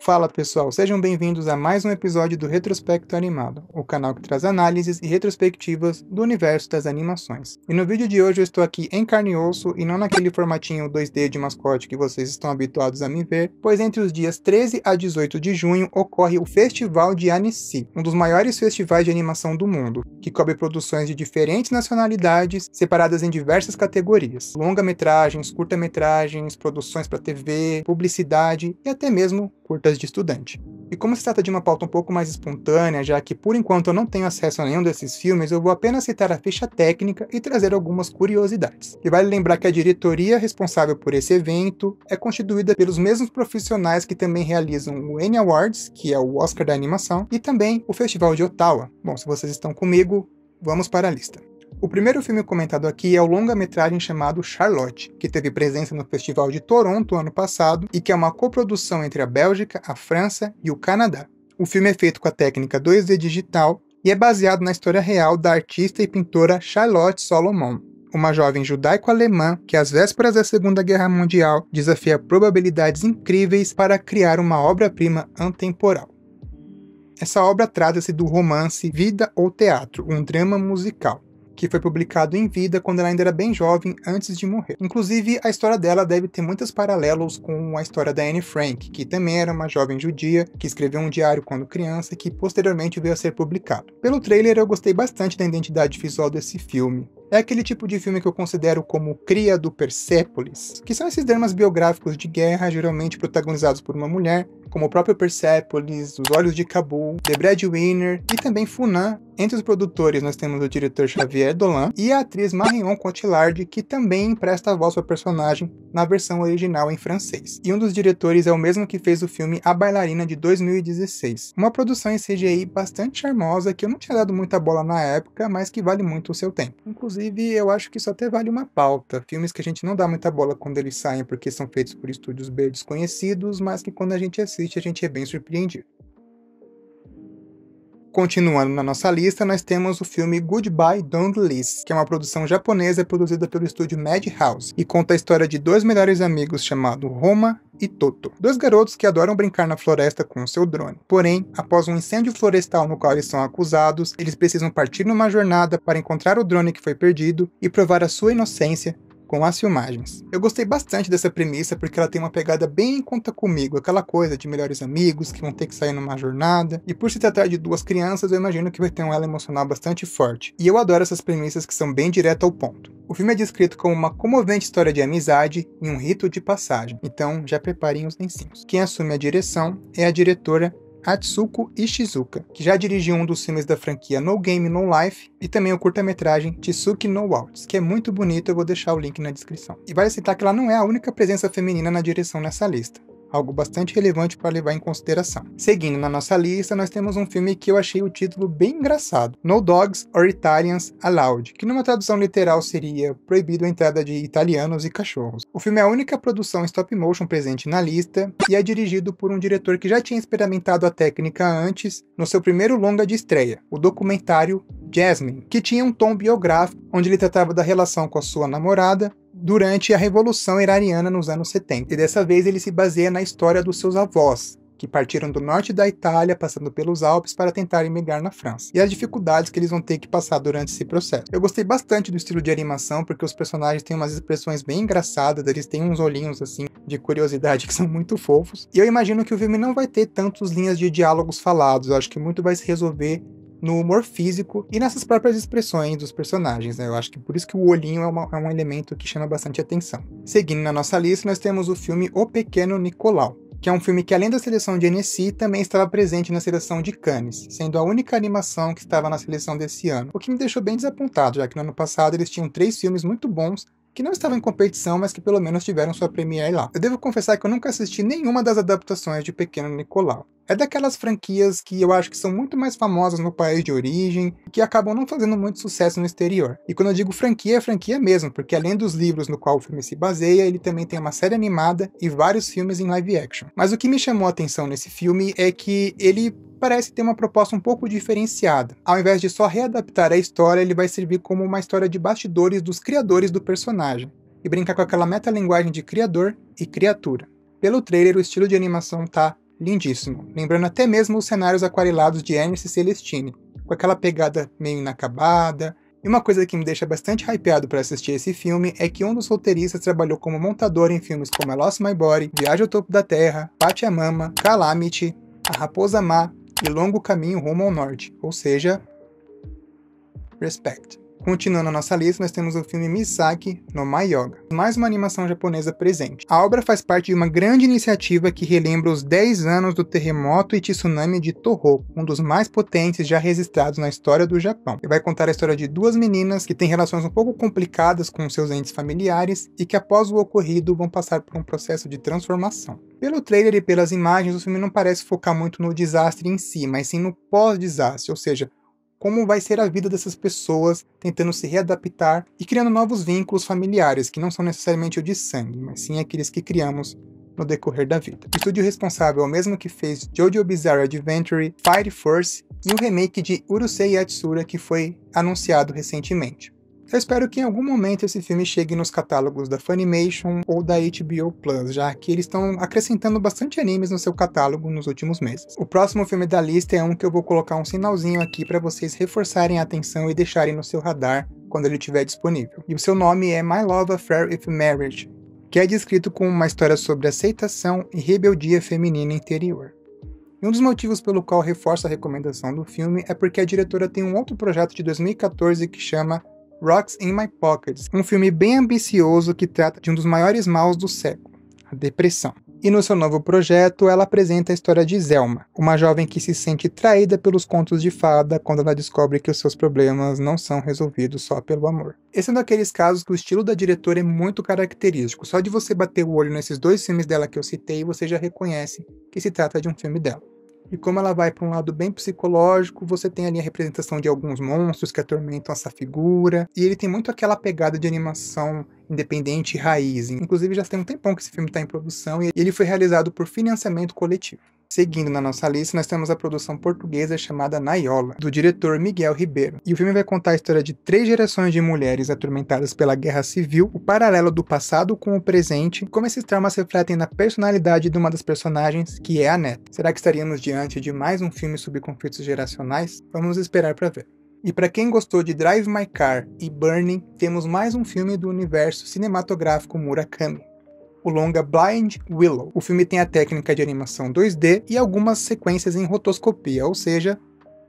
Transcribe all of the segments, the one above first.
Fala pessoal, sejam bem-vindos a mais um episódio do Retrospecto Animado, o canal que traz análises e retrospectivas do universo das animações. E no vídeo de hoje eu estou aqui em carne e osso e não naquele formatinho 2D de mascote que vocês estão habituados a me ver, pois entre os dias 13 a 18 de junho ocorre o Festival de Annecy, um dos maiores festivais de animação do mundo, que cobre produções de diferentes nacionalidades, separadas em diversas categorias: longa-metragens, curta-metragens, produções para TV, publicidade e até mesmo curtas de estudante. E como se trata de uma pauta um pouco mais espontânea, já que por enquanto eu não tenho acesso a nenhum desses filmes, eu vou apenas citar a ficha técnica e trazer algumas curiosidades. E vale lembrar que a diretoria responsável por esse evento é constituída pelos mesmos profissionais que também realizam o Annie Awards, que é o Oscar da animação, e também o Festival de Ottawa. Bom, se vocês estão comigo, vamos para a lista. O primeiro filme comentado aqui é o longa-metragem chamado Charlotte, que teve presença no Festival de Toronto ano passado e que é uma coprodução entre a Bélgica, a França e o Canadá. O filme é feito com a técnica 2D digital e é baseado na história real da artista e pintora Charlotte Solomon, uma jovem judaico-alemã que às vésperas da Segunda Guerra Mundial desafia probabilidades incríveis para criar uma obra-prima atemporal. Essa obra trata-se do romance Vida ou Teatro, um drama musical, que foi publicado em vida quando ela ainda era bem jovem, antes de morrer. Inclusive, a história dela deve ter muitos paralelos com a história da Anne Frank, que também era uma jovem judia, que escreveu um diário quando criança, que posteriormente veio a ser publicado. Pelo trailer, eu gostei bastante da identidade visual desse filme. É aquele tipo de filme que eu considero como cria do Persepolis, que são esses dramas biográficos de guerra, geralmente protagonizados por uma mulher, como o próprio Persepolis, Os Olhos de Cabul, The Breadwinner e também Funan. Entre os produtores nós temos o diretor Xavier Dolan e a atriz Marion Cotillard, que também empresta a voz para o personagem na versão original em francês. E um dos diretores é o mesmo que fez o filme A Bailarina de 2016. Uma produção em CGI bastante charmosa, que eu não tinha dado muita bola na época, mas que vale muito o seu tempo. Inclusive, eu acho que isso até vale uma pauta. Filmes que a gente não dá muita bola quando eles saem porque são feitos por estúdios B desconhecidos, mas que quando a gente assiste a gente é bem surpreendido. Continuando na nossa lista, nós temos o filme Goodbye Don Liz, que é uma produção japonesa produzida pelo estúdio Madhouse, e conta a história de dois melhores amigos chamados Roma e Toto, dois garotos que adoram brincar na floresta com o seu drone. Porém, após um incêndio florestal no qual eles são acusados, eles precisam partir numa jornada para encontrar o drone que foi perdido e provar a sua inocência com as filmagens. Eu gostei bastante dessa premissa porque ela tem uma pegada bem em conta comigo, aquela coisa de melhores amigos que vão ter que sair numa jornada, e por se tratar de duas crianças, eu imagino que vai ter um elo emocional bastante forte. E eu adoro essas premissas que são bem direto ao ponto. O filme é descrito como uma comovente história de amizade e um rito de passagem, então já preparem os lencinhos. Quem assume a direção é a diretora Atsuko Ishizuka, que já dirigiu um dos filmes da franquia No Game No Life e também o curta-metragem Tsuki no Waltz, que é muito bonito, eu vou deixar o link na descrição. E vale citar que ela não é a única presença feminina na direção nessa lista, algo bastante relevante para levar em consideração. Seguindo na nossa lista, nós temos um filme que eu achei o título bem engraçado, No Dogs or Italians Allowed, que numa tradução literal seria Proibido a entrada de italianos e cachorros. O filme é a única produção stop motion presente na lista e é dirigido por um diretor que já tinha experimentado a técnica antes no seu primeiro longa de estreia, o documentário Jasmine, que tinha um tom biográfico onde ele tratava da relação com a sua namorada durante a Revolução Iraniana nos anos 70. E dessa vez ele se baseia na história dos seus avós, que partiram do norte da Itália, passando pelos Alpes para tentar emigrar na França, e as dificuldades que eles vão ter que passar durante esse processo. Eu gostei bastante do estilo de animação, porque os personagens têm umas expressões bem engraçadas, eles têm uns olhinhos assim de curiosidade que são muito fofos, e eu imagino que o filme não vai ter tantas linhas de diálogos falados, eu acho que muito vai se resolver no humor físico e nessas próprias expressões dos personagens, né? Eu acho que por isso que o olhinho é um elemento que chama bastante atenção. Seguindo na nossa lista, nós temos o filme O Pequeno Nicolau, que é um filme que, além da seleção de Annecy, também estava presente na seleção de Cannes, sendo a única animação que estava na seleção desse ano, o que me deixou bem desapontado, já que no ano passado eles tinham 3 filmes muito bons que não estavam em competição, mas que pelo menos tiveram sua premiere lá. Eu devo confessar que eu nunca assisti nenhuma das adaptações de Pequeno Nicolau. É daquelas franquias que eu acho que são muito mais famosas no país de origem e que acabam não fazendo muito sucesso no exterior. E quando eu digo franquia, é franquia mesmo, porque além dos livros no qual o filme se baseia, ele também tem uma série animada e vários filmes em live action. Mas o que me chamou a atenção nesse filme é que ele parece ter uma proposta um pouco diferenciada. Ao invés de só readaptar a história, ele vai servir como uma história de bastidores dos criadores do personagem, e brincar com aquela metalinguagem de criador e criatura. Pelo trailer, o estilo de animação tá lindíssimo, lembrando até mesmo os cenários aquarelados de Ernest Celestine, com aquela pegada meio inacabada. E uma coisa que me deixa bastante hypeado para assistir esse filme é que um dos roteiristas trabalhou como montador em filmes como I Lost My Body, Viagem ao Topo da Terra, Pachamama, Calamity, A Raposa Má e Longo Caminho Rumo ao Norte, ou seja, respect. Continuando a nossa lista, nós temos o filme Misaki no Mayoga, mais uma animação japonesa presente. A obra faz parte de uma grande iniciativa que relembra os 10 anos do terremoto e tsunami de Tohoku, um dos mais potentes já registrados na história do Japão. E vai contar a história de duas meninas que têm relações um pouco complicadas com seus entes familiares e que após o ocorrido vão passar por um processo de transformação. Pelo trailer e pelas imagens, o filme não parece focar muito no desastre em si, mas sim no pós-desastre, ou seja, como vai ser a vida dessas pessoas tentando se readaptar e criando novos vínculos familiares, que não são necessariamente o de sangue, mas sim aqueles que criamos no decorrer da vida. O estúdio responsável é o mesmo que fez JoJo Bizarre Adventure, Fire Force e o remake de Urusei Yatsura que foi anunciado recentemente. Eu espero que em algum momento esse filme chegue nos catálogos da Funimation ou da HBO Plus, já que eles estão acrescentando bastante animes no seu catálogo nos últimos meses. O próximo filme da lista é um que eu vou colocar um sinalzinho aqui para vocês reforçarem a atenção e deixarem no seu radar quando ele estiver disponível. E o seu nome é My Love Affair with Marriage, que é descrito como uma história sobre aceitação e rebeldia feminina interior. E um dos motivos pelo qual eu reforço a recomendação do filme é porque a diretora tem um outro projeto de 2014 que chama Rocks in My Pockets, um filme bem ambicioso que trata de um dos maiores maus do século, a depressão. E no seu novo projeto, ela apresenta a história de Zelma, uma jovem que se sente traída pelos contos de fada quando ela descobre que os seus problemas não são resolvidos só pelo amor. Esse é um daqueles casos que o estilo da diretora é muito característico, só de você bater o olho nesses dois filmes dela que eu citei, você já reconhece que se trata de um filme dela. E como ela vai para um lado bem psicológico, você tem ali a representação de alguns monstros que atormentam essa figura, e ele tem muito aquela pegada de animação independente e raiz. Inclusive já tem um tempão que esse filme está em produção e ele foi realizado por financiamento coletivo. Seguindo na nossa lista, nós temos a produção portuguesa chamada Naiola, do diretor Miguel Ribeiro. E o filme vai contar a história de 3 gerações de mulheres atormentadas pela guerra civil, o paralelo do passado com o presente, como esses traumas refletem na personalidade de uma das personagens, que é a Neta. Será que estaríamos diante de mais um filme sobre conflitos geracionais? Vamos esperar para ver. E para quem gostou de Drive My Car e Burning, temos mais um filme do universo cinematográfico Murakami, o longa Blind Willow. O filme tem a técnica de animação 2D e algumas sequências em rotoscopia, ou seja,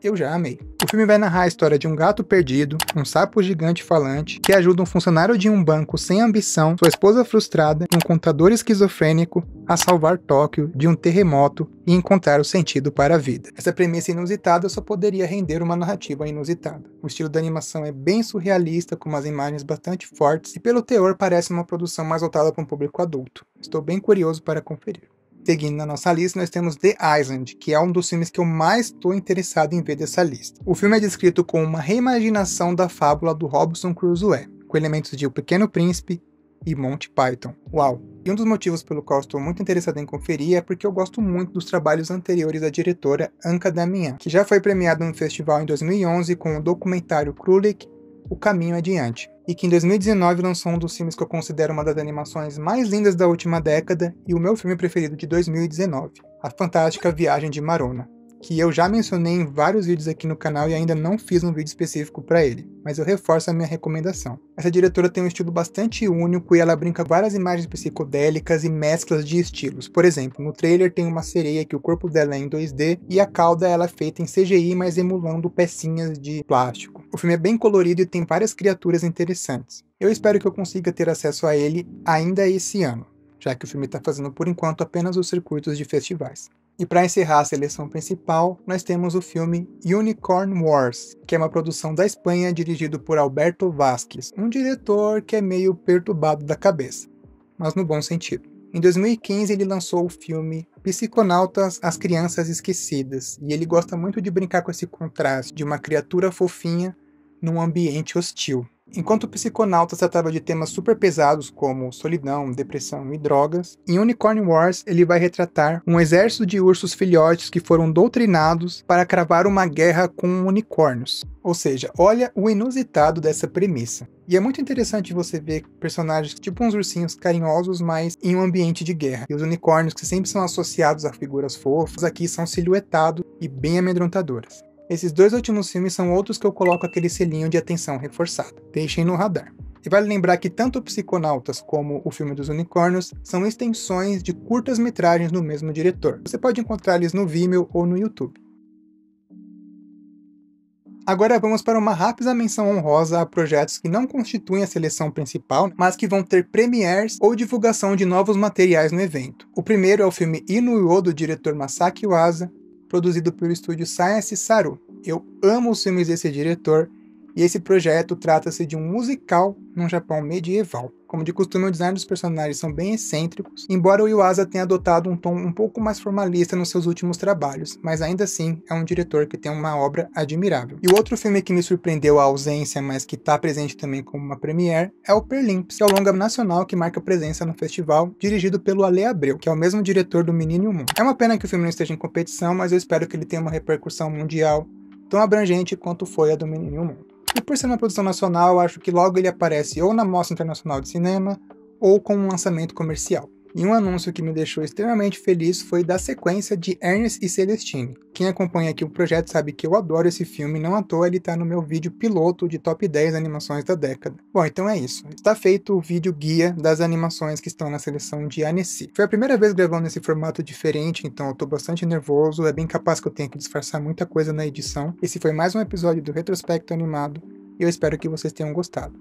eu já amei. O filme vai narrar a história de um gato perdido, um sapo gigante falante, que ajuda um funcionário de um banco sem ambição, sua esposa frustrada e um contador esquizofrênico a salvar Tóquio de um terremoto e encontrar o sentido para a vida. Essa premissa inusitada só poderia render uma narrativa inusitada. O estilo da animação é bem surrealista, com umas imagens bastante fortes, e pelo teor parece uma produção mais voltada para um público adulto. Estou bem curioso para conferir. Seguindo na nossa lista, nós temos The Island, que é um dos filmes que eu mais estou interessado em ver dessa lista. O filme é descrito como uma reimaginação da fábula do Robinson Crusoe, com elementos de O Pequeno Príncipe e Monty Python. Uau! E um dos motivos pelo qual estou muito interessado em conferir é porque eu gosto muito dos trabalhos anteriores da diretora Anka Damian, que já foi premiada no festival em 2011 com o documentário Krulik, O Caminho Adiante, e que em 2019 lançou um dos filmes que eu considero uma das animações mais lindas da última década e o meu filme preferido de 2019, A Fantástica Viagem de Marona, que eu já mencionei em vários vídeos aqui no canal e ainda não fiz um vídeo específico para ele, mas eu reforço a minha recomendação. Essa diretora tem um estilo bastante único e ela brinca com várias imagens psicodélicas e mesclas de estilos. Por exemplo, no trailer tem uma sereia que o corpo dela é em 2D e a cauda ela é feita em CGI, mas emulando pecinhas de plástico. O filme é bem colorido e tem várias criaturas interessantes. Eu espero que eu consiga ter acesso a ele ainda esse ano, já que o filme está fazendo por enquanto apenas os circuitos de festivais. E para encerrar a seleção principal, nós temos o filme Unicorn Wars, que é uma produção da Espanha dirigido por Alberto Vázquez, um diretor que é meio perturbado da cabeça, mas no bom sentido. Em 2015 ele lançou o filme Psiconautas, As Crianças Esquecidas, e ele gosta muito de brincar com esse contraste de uma criatura fofinha num ambiente hostil. Enquanto o Psiconautas tratava de temas super pesados como solidão, depressão e drogas, em Unicorn Wars ele vai retratar um exército de ursos filhotes que foram doutrinados para cravar uma guerra com unicórnios. Ou seja, olha o inusitado dessa premissa. E é muito interessante você ver personagens tipo uns ursinhos carinhosos, mas em um ambiente de guerra. E os unicórnios, que sempre são associados a figuras fofas, aqui são silhuetados e bem amedrontadoras. Esses dois últimos filmes são outros que eu coloco aquele selinho de atenção reforçada. Deixem no radar. E vale lembrar que tanto o Psiconautas como o filme dos unicórnios são extensões de curtas-metragens do mesmo diretor. Você pode encontrar eles no Vimeo ou no YouTube. Agora vamos para uma rápida menção honrosa a projetos que não constituem a seleção principal, mas que vão ter premieres ou divulgação de novos materiais no evento. O primeiro é o filme Inu-Yo do diretor Masaaki Yuasa, produzido pelo estúdio Science Saru. Eu amo os filmes desse diretor, e esse projeto trata-se de um musical num Japão medieval. Como de costume, o design dos personagens são bem excêntricos, embora o Yuasa tenha adotado um tom um pouco mais formalista nos seus últimos trabalhos, mas ainda assim é um diretor que tem uma obra admirável. E o outro filme que me surpreendeu a ausência, mas que está presente também como uma premiere, é o Perlimps, que é o longa nacional que marca presença no festival, dirigido pelo Ale Abreu, que é o mesmo diretor do Menino e o Mundo. É uma pena que o filme não esteja em competição, mas eu espero que ele tenha uma repercussão mundial tão abrangente quanto foi a do Menino e o Mundo. E por ser uma produção nacional, eu acho que logo ele aparece ou na Mostra Internacional de Cinema, ou com um lançamento comercial. E um anúncio que me deixou extremamente feliz foi da sequência de Ernest e Celestine. Quem acompanha aqui o projeto sabe que eu adoro esse filme, não à toa ele tá no meu vídeo piloto de top 10 animações da década. Bom, então é isso. Está feito o vídeo guia das animações que estão na seleção de Annecy. Foi a primeira vez gravando nesse formato diferente, então eu tô bastante nervoso, é bem capaz que eu tenha que disfarçar muita coisa na edição. Esse foi mais um episódio do Retrospecto Animado, e eu espero que vocês tenham gostado.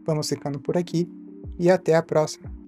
Vamos ficando por aqui, e até a próxima!